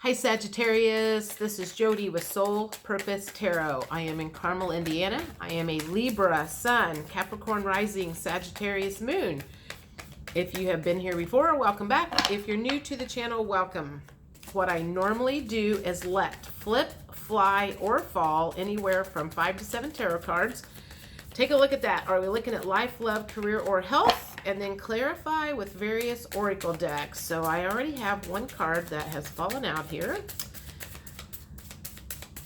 Hi Sagittarius, this is Jody with Soul Purpose Tarot. I am in Carmel, Indiana. I am a Libra Sun, Capricorn Rising, Sagittarius Moon. If you have been here before, welcome back. If you're new to the channel, welcome. What I normally do is let flip, fly, or fall anywhere from 5 to 7 tarot cards. Take a look at that. Are we looking at life, love, career, or health? And then clarify with various oracle decks. So I already have one card that has fallen out here.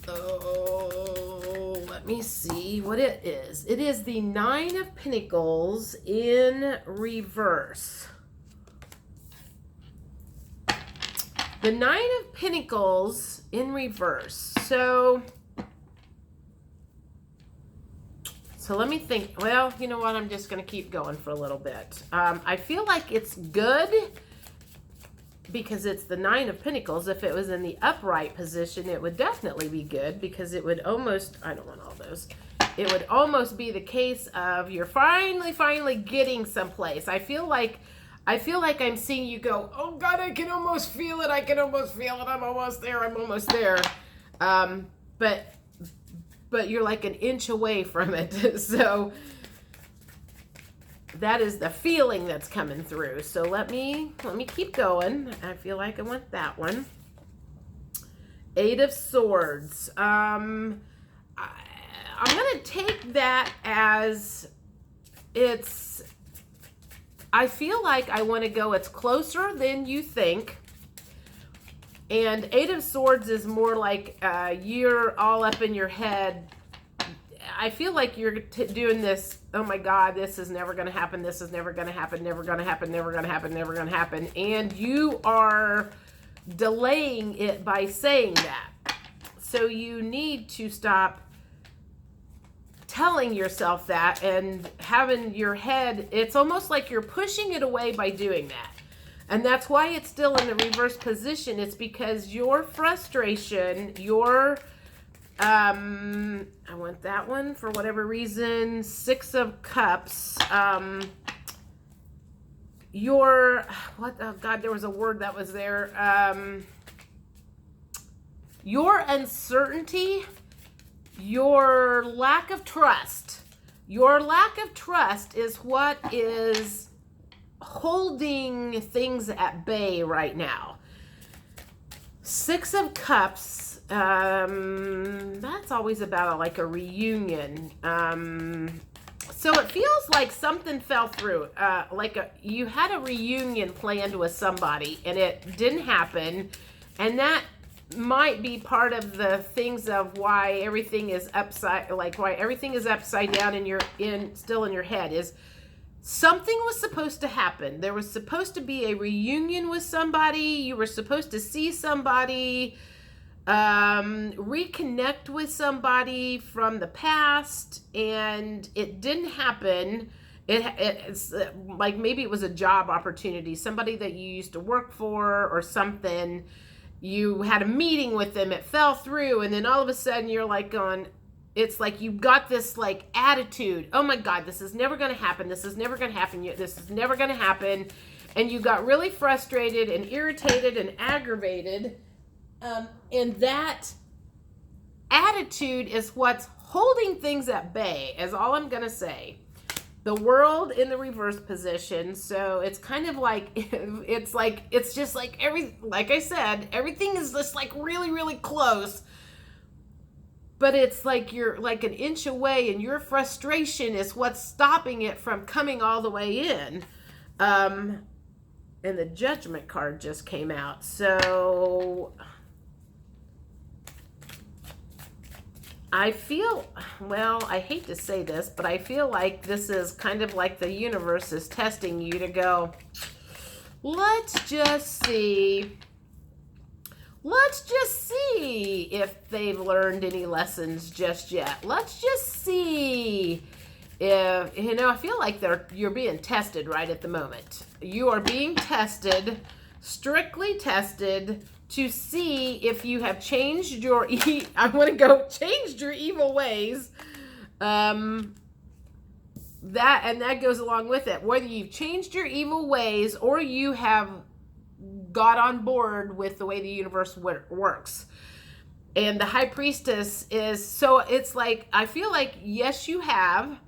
Oh, let me see what it is. It is the Nine of Pentacles in reverse. The Nine of Pentacles in reverse. So let me think. Well, you know what? I'm just going to keep going for a little bit. I feel like it's good because it's the Nine of Pentacles. If it was in the upright position, it would definitely be good because it would almost, I don't want all those. It would almost be the case of you're finally getting someplace. I feel like I'm seeing you go, oh God, I can almost feel it. I can almost feel it. I'm almost there. I'm almost there. But you're like an inch away from it. So that is the feeling that's coming through. So let me keep going. I feel like I want that one. Eight of Swords. I'm going to take that as it's, I feel like I want to go, it's closer than you think. And Eight of Swords is more like you're all up in your head. I feel like you're doing this, oh my God, this is never going to happen. This is never going to happen, never going to happen, never going to happen, never going to happen. And you are delaying it by saying that. So you need to stop telling yourself that and having your head, it's almost like you're pushing it away by doing that. And that's why it's still in the reverse position. It's because your frustration, your, I want that one for whatever reason, Six of Cups, your, what, oh God, there was a word that was there, your uncertainty, your lack of trust. Your lack of trust is what is holding things at bay right now. Six of Cups, that's always about like a reunion. So it feels like something fell through, you had a reunion planned with somebody and it didn't happen, and that might be part of the things of why everything is upside down and you're still in your head is something was supposed to happen. There was supposed to be a reunion with somebody. You were supposed to see somebody, reconnect with somebody from the past, and it didn't happen. It's like maybe it was a job opportunity, somebody that you used to work for or something. You had a meeting with them, it fell through, and then all of a sudden you're like going, it's like you got this like attitude, oh my God, this is never going to happen, this is never going to happen, this is never going to happen, and you got really frustrated and irritated and aggravated, and that attitude is what's holding things at bay, is all I'm going to say. The World in the reverse position, so it's kind of like, it's just like like I said, everything is just like really close, but it's like you're like an inch away and your frustration is what's stopping it from coming all the way in. And the Judgment card just came out, so I feel, well, I hate to say this, but I feel like this is kind of like the universe is testing you to go, let's just see if they've learned any lessons just yet. Let's just see if, I feel like you're being tested right at the moment. You are being tested, strictly tested, to see if you have changed your changed your evil ways. That goes along with it. Whether you've changed your evil ways or you have got on board with the way the universe works. And the high priestess is, so it's like, I feel like, yes, you have,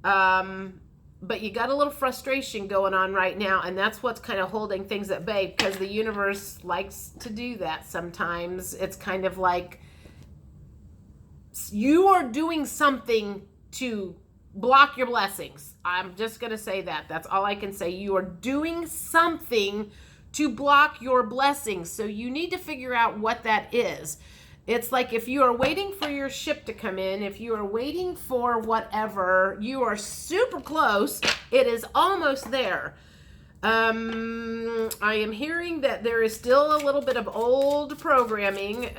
but you got a little frustration going on right now, and that's what's kind of holding things at bay, because the universe likes to do that sometimes. It's kind of like you are doing something to block your blessings. I'm just going to say that. That's all I can say. You are doing something to block your blessings. So you need to figure out what that is. It's like if you are waiting for your ship to come in, if you are waiting for whatever, you are super close. It is almost there. I am hearing that there is still a little bit of old programming.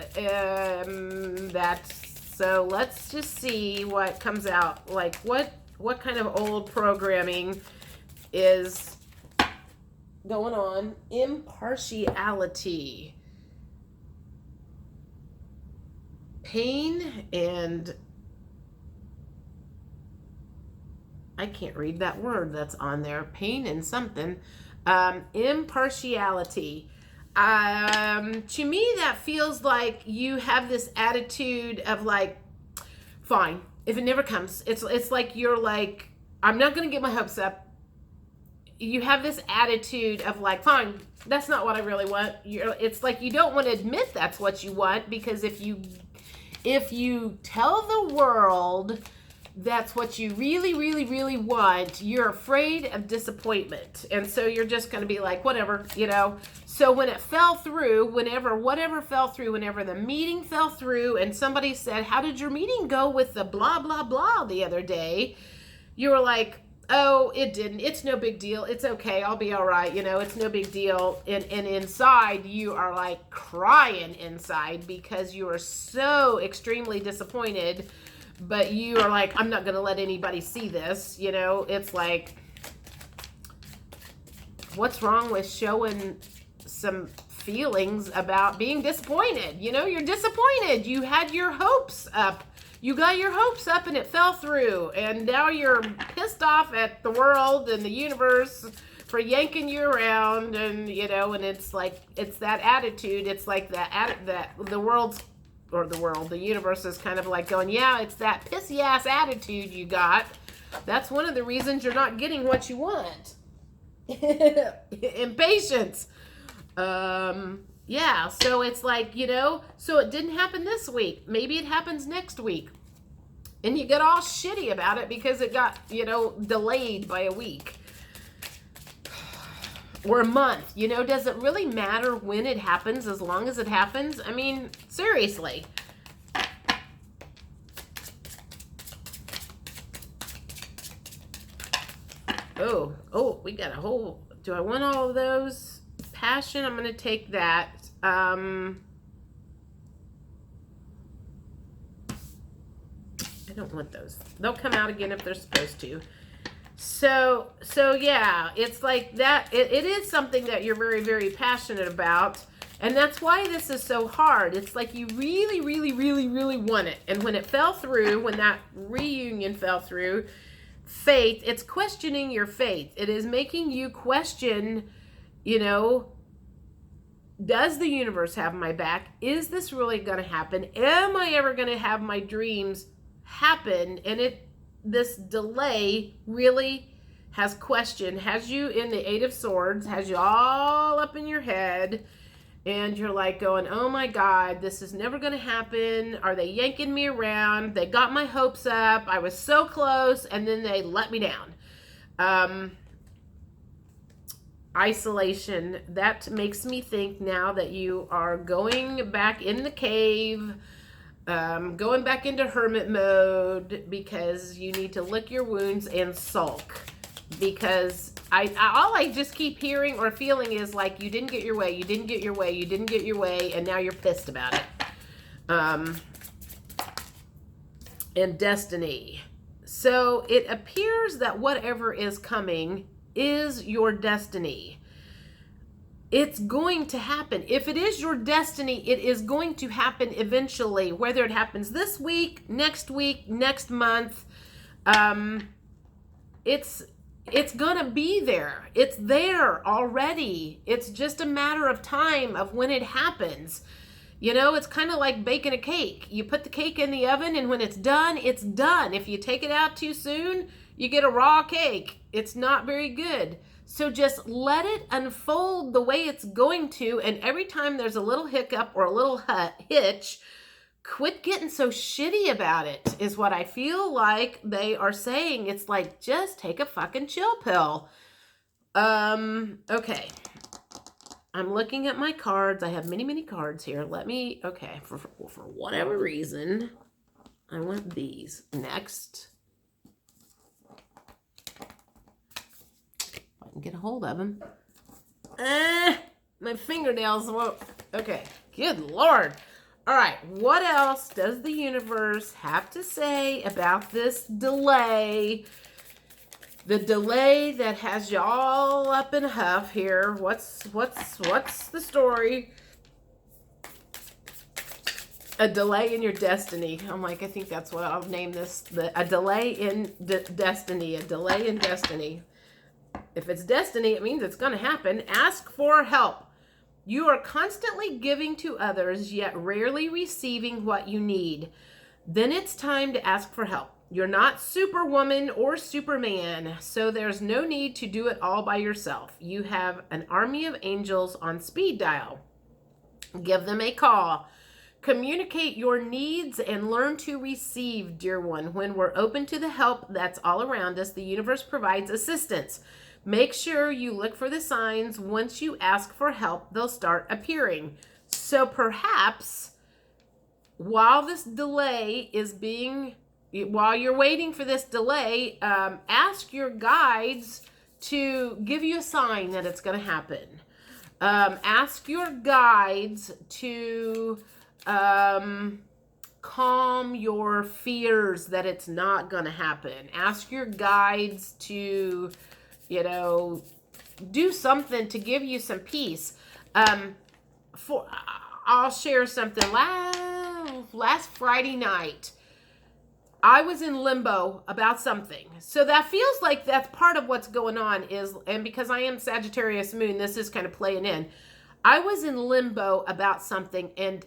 So let's just see what comes out. Like what kind of old programming is going on? Impartiality. Pain and I can't read that word that's on there. Pain and something. Impartiality. To me, that feels like you have this attitude of like, fine, if it never comes, it's like you're like, I'm not going to get my hopes up. You have this attitude of like, fine, that's not what I really want. It's like you don't want to admit that's what you want, because if you tell the world that's what you really, really, really want, you're afraid of disappointment. And so you're just going to be like, whatever, you know. So when it fell through, whenever the meeting fell through and somebody said, how did your meeting go with the blah, blah, blah the other day? You were like, oh, it didn't. It's no big deal. It's okay. I'll be all right. You know, it's no big deal. And inside you are like crying inside because you are so extremely disappointed. But you are like, I'm not going to let anybody see this. You know, it's like, what's wrong with showing some feelings about being disappointed? You know, you're disappointed. You had your hopes up. You got your hopes up and it fell through. And now you're pissed off at the world and the universe for yanking you around. And, you know, and it's like, it's that attitude. It's like that the universe is kind of like going, yeah, it's that pissy ass attitude you got. That's one of the reasons you're not getting what you want. Impatience. Yeah, so it's like, you know, so it didn't happen this week. Maybe it happens next week. And you get all shitty about it because it got, you know, delayed by a week. Or a month. You know, does it really matter when it happens as long as it happens? I mean, seriously. Oh, we got a whole, do I want all of those? Passion, I'm going to take that. I don't want those. They'll come out again if they're supposed to. So yeah, it's like that. It is something that you're very, very passionate about. And that's why this is so hard. It's like you really, really, really, really want it. And when it fell through, when that reunion fell through, faith, it's questioning your faith. It is making you question, you know, does the universe have my back? Is this really going to happen? Am I ever going to have my dreams happen? And this delay really has you in the Eight of Swords, has you all up in your head, and you're like going, oh my God, this is never going to happen. Are they yanking me around? They got my hopes up. I was so close, and then they let me down. Isolation, that makes me think now that you are going back in the cave, going back into hermit mode because you need to lick your wounds and sulk. Because all I just keep hearing or feeling is like you didn't get your way, and now you're pissed about it. And destiny. So it appears that whatever is coming is your destiny. It's going to happen. If it is your destiny, it is going to happen eventually, whether it happens this week, next month. it's gonna be there. It's there already. It's just a matter of time of when it happens. You know, it's kind of like baking a cake. You put the cake in the oven, and when it's done, it's done. If you take it out too soon, you get a raw cake. It's not very good. So just let it unfold the way it's going to, and every time there's a little hiccup or a little hitch, quit getting so shitty about it, is what I feel like they are saying. It's like, just take a fucking chill pill. Okay. I'm looking at my cards. I have many, many cards here. Okay, for whatever reason, I want these next. If I can get a hold of them. My fingernails won't. Okay, good Lord. All right, what else does the universe have to say about this delay? The delay that has you all up in a huff here. What's the story? A delay in your destiny. I'm like, I think that's what I'll name this. A delay in destiny. A delay in destiny. If it's destiny, it means it's going to happen. Ask for help. You are constantly giving to others, yet rarely receiving what you need. Then it's time to ask for help. You're not Superwoman or Superman, so there's no need to do it all by yourself. You have an army of angels on speed dial. Give them a call. Communicate your needs and learn to receive, dear one. When we're open to the help that's all around us, the universe provides assistance. Make sure you look for the signs. Once you ask for help, they'll start appearing. So perhaps while this delay is while you're waiting for this delay, ask your guides to give you a sign that it's going to happen. Ask your guides to calm your fears that it's not going to happen. Ask your guides to, do something to give you some peace. I'll share something. Last Friday night, I was in limbo about something. So that feels like that's part of what's going on and because I am Sagittarius moon, this is kind of playing in. I was in limbo about something, and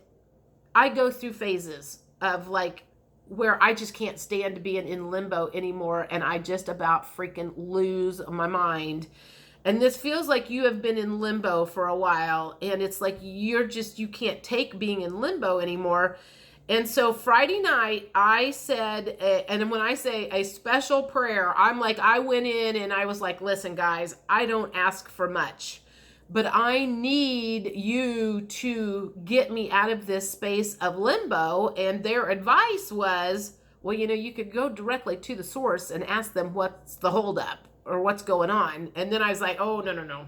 I go through phases of like where I just can't stand being in limbo anymore, and I just about freaking lose my mind. And this feels like you have been in limbo for a while, and it's like you can't take being in limbo anymore. And so Friday night, I said, and when I say a special prayer, I went in and I was like, listen, guys, I don't ask for much, but I need you to get me out of this space of limbo. And their advice was, well, you could go directly to the source and ask them what's the holdup or what's going on. And then I was like, oh, no.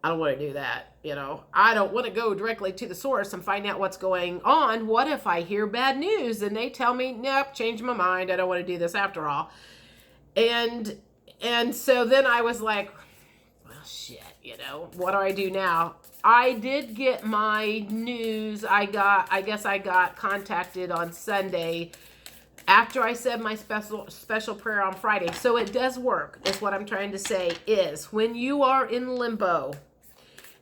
I don't want to do that. I don't want to go directly to the source and find out what's going on. What if I hear bad news and they tell me, nope, change my mind. I don't want to do this after all. And so then I was like, well, shit, what do I do now? I did get my news. I guess I got contacted on Sunday after I said my special prayer on Friday. So it does work, is what I'm trying to say, is when you are in limbo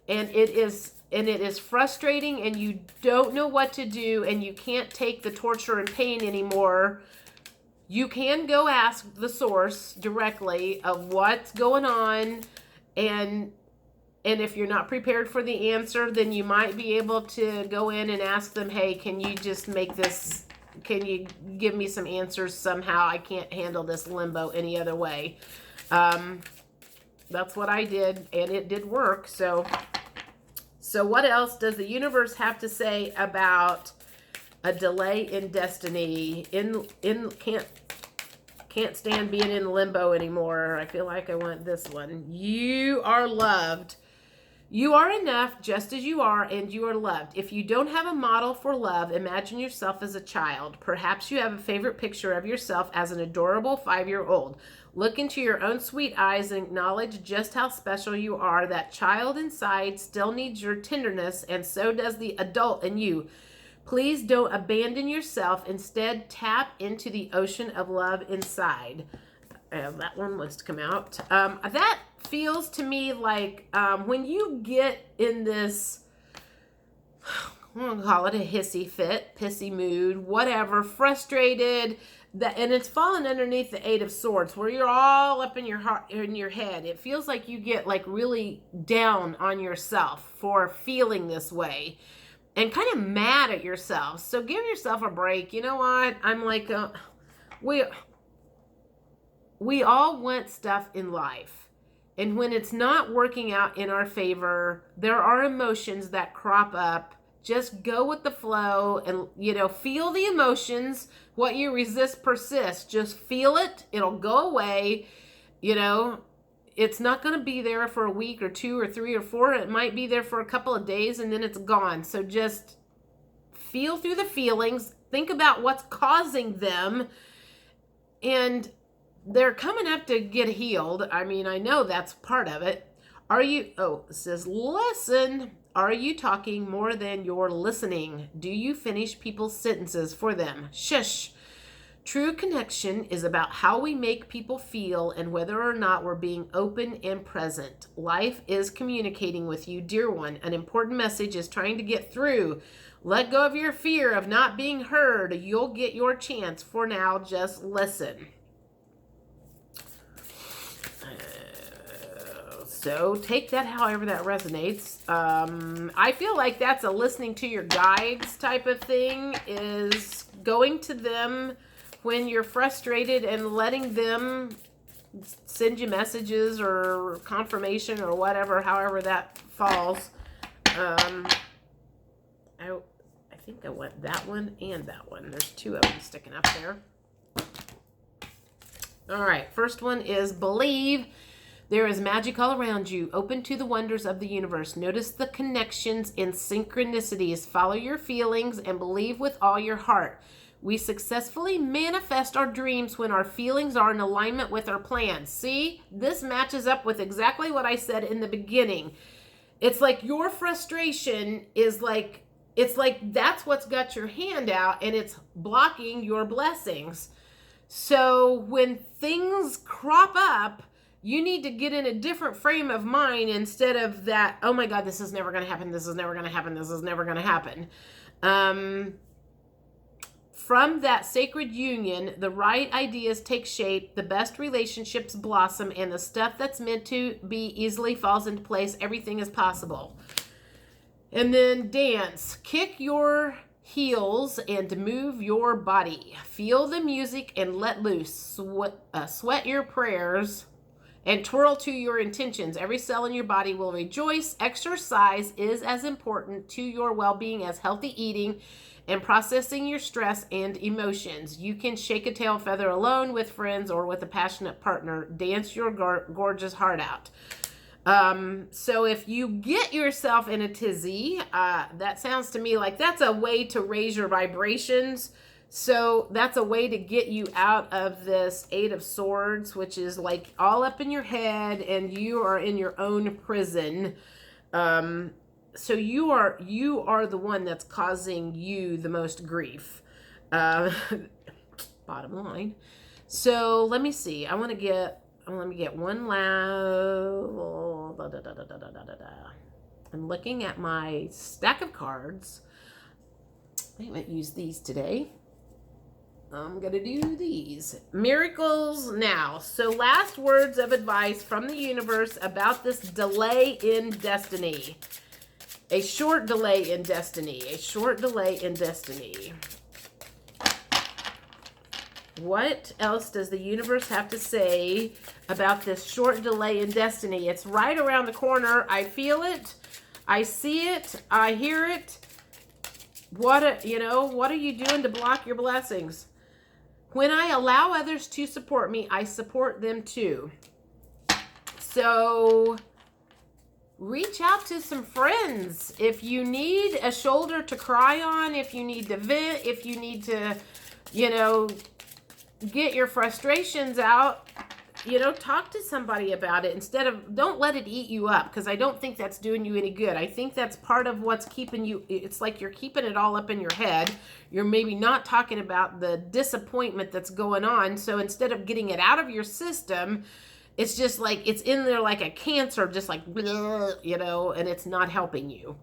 and it is frustrating and you don't know what to do and you can't take the torture and pain anymore, you can go ask the source directly of what's going on. And if you're not prepared for the answer, then you might be able to go in and ask them, hey, can you just can you give me some answers somehow? I can't handle this limbo any other way. That's what I did, and it did work. So what else does the universe have to say about a delay in destiny? Can't stand being in limbo anymore. I feel like I want this one. You are loved. You are enough just as you are, and you are loved. If you don't have a model for love, imagine yourself as a child. Perhaps you have a favorite picture of yourself as an adorable 5-year-old. Look into your own sweet eyes and acknowledge just how special you are. That child inside still needs your tenderness, and so does the adult in you. Please don't abandon yourself. Instead, tap into the ocean of love inside. that one was to come out. That feels to me like when you get in this, I'm going to call it a hissy fit, pissy mood, whatever, frustrated, and it's fallen underneath the Eight of Swords, where you're all up in your heart, in your head. It feels like you get like really down on yourself for feeling this way and kind of mad at yourself. So give yourself a break. You know what? I'm like, we all want stuff in life. And when it's not working out in our favor, there are emotions that crop up. Just go with the flow and, feel the emotions. What you resist persists. Just feel it. It'll go away. It's not going to be there for a week or 2 or 3 or 4. It might be there for a couple of days and then it's gone. So just feel through the feelings. Think about what's causing them. And they're coming up to get healed. I mean, I know that's part of it. It says, listen. Are you talking more than you're listening? Do you finish people's sentences for them? Shush. True connection is about how we make people feel and whether or not we're being open and present. Life is communicating with you, dear one. An important message is trying to get through. Let go of your fear of not being heard. You'll get your chance. For now, just listen. So take that however that resonates. I feel like that's a listening to your guides type of thing, is going to them when you're frustrated and letting them send you messages or confirmation or whatever, however that falls. I think I want that one and that one. There's 2 of them sticking up there. All right, first one is believe. There is magic all around you. Open to the wonders of the universe. Notice the connections and synchronicities. Follow your feelings and believe with all your heart. We successfully manifest our dreams when our feelings are in alignment with our plans. See, this matches up with exactly what I said in the beginning. It's like your frustration is like, it's like that's what's got your hand out and it's blocking your blessings. So when things crop up, you need to get in a different frame of mind instead of that, oh my God, this is never going to happen. This is never going to happen. This is never going to happen. From that sacred union, the right ideas take shape, the best relationships blossom, and the stuff that's meant to be easily falls into place. Everything is possible. And then dance. Kick your heels and move your body. Feel the music and let loose. Sweat your prayers and twirl to your intentions. Every cell in your body will rejoice. Exercise is as important to your well-being as healthy eating and processing your stress and emotions. You can shake a tail feather alone, with friends, or with a passionate partner. Dance your gorgeous heart out. So if you get yourself in a tizzy, that sounds to me like that's a way to raise your vibrations. So that's a way to get you out of this 8 of Swords, which is like all up in your head and you are in your own prison. So you are the one that's causing you the most grief. Bottom line. So let me see. Let me get one last. I'm looking at my stack of cards. I haven't used these today. I'm going to do these. Miracles now. So last words of advice from the universe about this delay in destiny. A short delay in destiny. A short delay in destiny. What else does the universe have to say about this short delay in destiny? It's right around the corner. I feel it. I see it. I hear it. What are you doing to block your blessings? When I allow others to support me, I support them too. So reach out to some friends. If you need a shoulder to cry on, if you need to vent, if you need to, get your frustrations out, talk to somebody about it instead of, don't let it eat you up, because I don't think that's doing you any good. I think that's part of what's keeping you, it's like you're keeping it all up in your head. You're maybe not talking about the disappointment that's going on. So instead of getting it out of your system, it's just like, it's in there like a cancer, just like, and it's not helping you.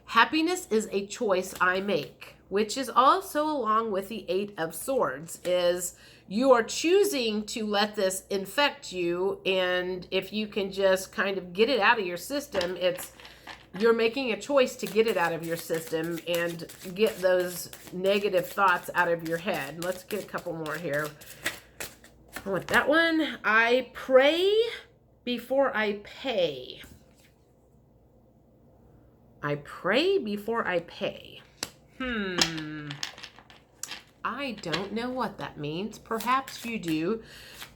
Happiness is a choice I make, which is also along with the 8 of Swords, is you are choosing to let this infect you. And if you can just kind of get it out of your system, you're making a choice to get it out of your system and get those negative thoughts out of your head. Let's get a couple more here. I want that one. I pray before I pay. I pray before I pay. I don't know what that means. Perhaps you do.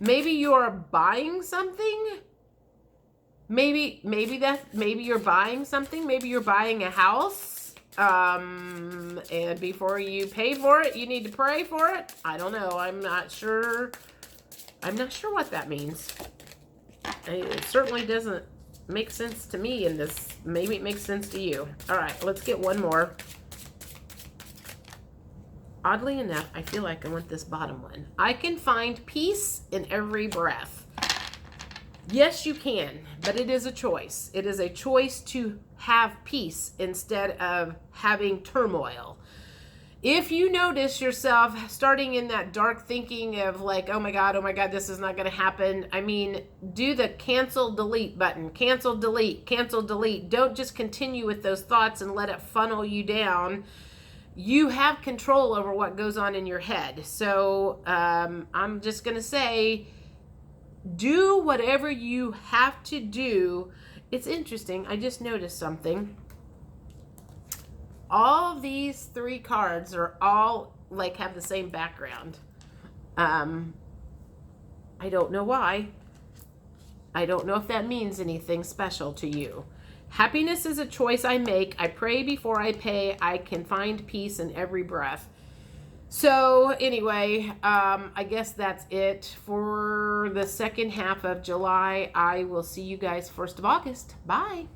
Maybe you're buying something. Maybe you're buying something. Maybe you're buying a house. And before you pay for it, you need to pray for it. I don't know. I'm not sure what that means. It certainly doesn't make sense to me in this. Maybe it makes sense to you. All right, let's get one more. Oddly enough, I feel like I want this bottom one. I can find peace in every breath. Yes, you can, but it is a choice. It is a choice to have peace instead of having turmoil. If you notice yourself starting in that dark thinking of like, oh my God, this is not going to happen. I mean, do the cancel, delete button. Cancel, delete, cancel, delete. Don't just continue with those thoughts and let it funnel you down. You have control over what goes on in your head. So I'm just going to say, do whatever you have to do. It's interesting. I just noticed something. All these 3 cards are all like have the same background. I don't know why. I don't know if that means anything special to you. Happiness is a choice I make. I pray before I pay. I can find peace in every breath. So anyway, I guess that's it for the second half of July. I will see you guys 1st of August. Bye.